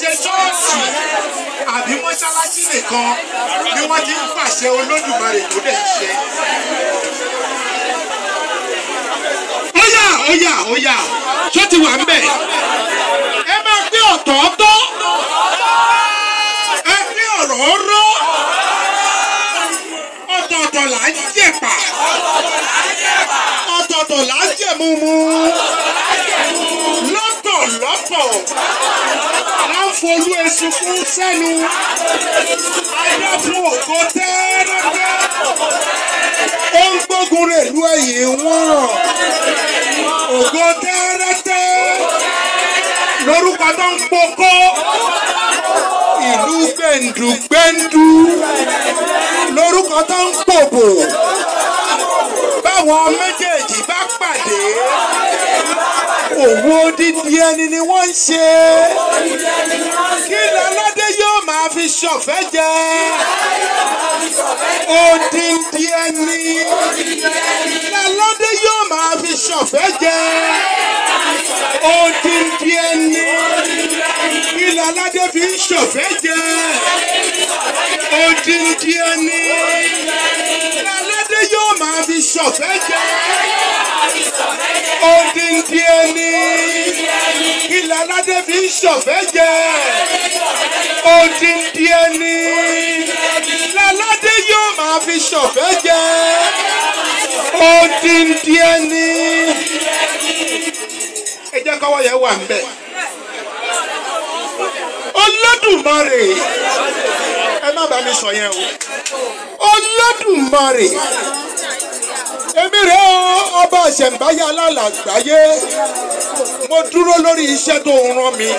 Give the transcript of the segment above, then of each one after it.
ṣe ṣọ́ọ̀ṣì àbí mọ́ṣáláṣí nìkan ni wọ́n ti ń pàṣẹ Olódùmarè tó dẹ̀ ṣe. Óyá ṣó ti wà ń bẹ̀. Ẹ máa gbé ọ̀tọ̀ọ̀tọ̀ ẹ gbé ọ̀rọ̀ rọ́ ọ̀tọ̀ọ̀tọ̀ là ń jẹ̀pà ọ̀tọ̀ọ̀tọ̀ là ń jẹ̀múmú lọ́tọ̀lọ́tọ̀ là ń folú èṣù fún sẹ́nu ayé fún ògo tẹ́rẹ́tẹ́ ó ń gbógun rẹ̀ lu ẹ̀yìn wọn ògo tẹ́rẹ́tẹ́ lórúkọ tó ń pokó ìlú gbẹ̀ndùgbẹ̀ndù lórúkọ tó ń pòbò báwọn méjèèjì bá pàdé òwò odidi ẹni ni wọ́n ń ṣe kí lọ́lọ́dé yóò máa fi ṣọ̀fẹ́ jẹ odidi ẹni lọ́lọ́dé yóò máa fi ṣọ̀fẹ́ jẹ odidi ẹni kí lọ́lọ́dé fi ń ṣọ̀fẹ́ jẹ odidi ẹni lọ́lọ́dé yóò máa fi ṣọ̀fẹ́ jẹ odindi ẹni kí lọ́lọ́dé fi ń ṣọ̀fẹ́ jẹ odindi ẹni lọ́lọ́dé yóò máa fi ṣọ̀fẹ́ jẹ odindi ẹni. Ẹ jẹ́ kọ́wọ́ yẹn wà ń bẹ̀. Olódùmarè ẹ má bá mi sọ yẹn o. Olódùmarè èmi rẹ̀ ọba Isenbaye alálàgbáyé mo dúró lórí iṣẹ́ tó ń rán mi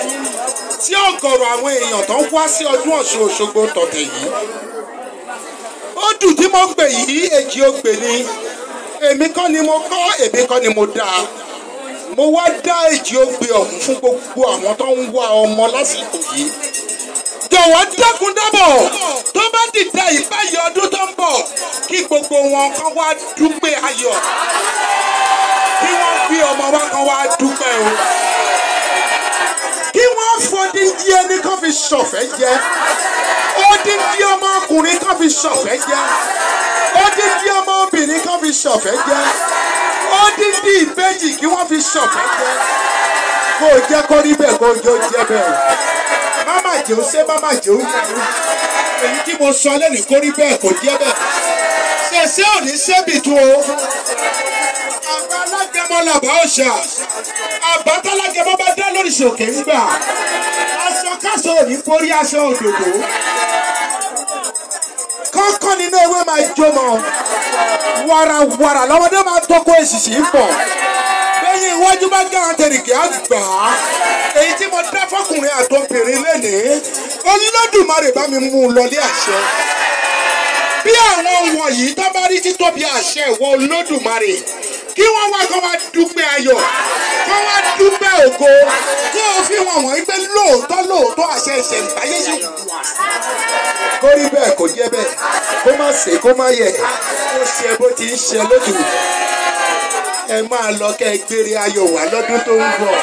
tí ọ̀gọ̀rọ̀ àwọn èèyàn tó ń wá sí ọdún Ọ̀ṣun Òṣogbo tọ̀tẹ̀ yìí. Ó dùn tí mo gbè yìí èjì ó gbè ni èmi kọ́ ni mo kọ́ èmi kọ́ ni mo dá mo wá dá èjì ó gbè ọ̀hún fún gbogbo àwọn tó ń wá ọmọ lásìkò yìí. Jọ̀wọ́ dákun dábọ̀ tó bá dìda ìbáyé ọdún tó ń bọ̀ kí gbogbo wọn kan wá dúpẹ́ ayọ̀ kí wọ́n bí ọmọ wa kan wá dúpẹ́ o kí wọ́n fọdíndí ẹni kan fi ṣọ̀fẹ́ jẹ odindi ọmọkùnrin kan fi ṣọ̀fẹ́ jẹ odindi ọmọbìnrin kan fi ṣọ̀fẹ́ jẹ odindi ìbejì kí wọ́n fi ṣọ̀fẹ́ jẹ kó o jẹ́ kó rí bẹ́ẹ̀ kó o jẹ́ jẹ́ bẹ́ẹ̀ máma jẹun ṣé máma jẹun èyí tí mo sọ lẹ́nu kó rí bẹ́ẹ̀ kò jẹ́ bẹ́ẹ̀ ṣẹ̀ṣẹ̀ ò ní ṣẹ́bì tó o àbá alágẹmọ làbá òòṣà àbá tálágẹmọ bá dá lórí ṣòkè ń gbà aṣọ káṣọ ò ní borí aṣọ òdòdó kọ́kọ́ nínú ewé máa jómọ wàràwàrà lọ́mọdé máa tọ́kọ èsìsì ń bọ̀ lẹ́yìn iwájú bá gán tẹ̀rìkì àgbà èyí tí mo dá fọkùnrin àtọkùnrin lénìí Olódùmarè bá mi mú un lọlé àṣẹ bí àwọn wọ̀nyí tó bá rí títóbi àṣẹ ìwọ Olódùmarè kí wọ́n wá kó wá dúpẹ́ ayọ̀ kó wá dúpẹ́ ògo kó o fi wọn wọ̀nyí pé lóòótọ́ àṣẹ Isenbaye yìí wà. Kó rí bẹ́ẹ̀ kò jẹ́ bẹ́ẹ̀ kó má ṣe kó má yẹ kó ṣe bó ti ń ṣe lójú ẹ máa lọ kẹ́ gbére ayọ̀ wá lọ́dún tó ń bọ̀.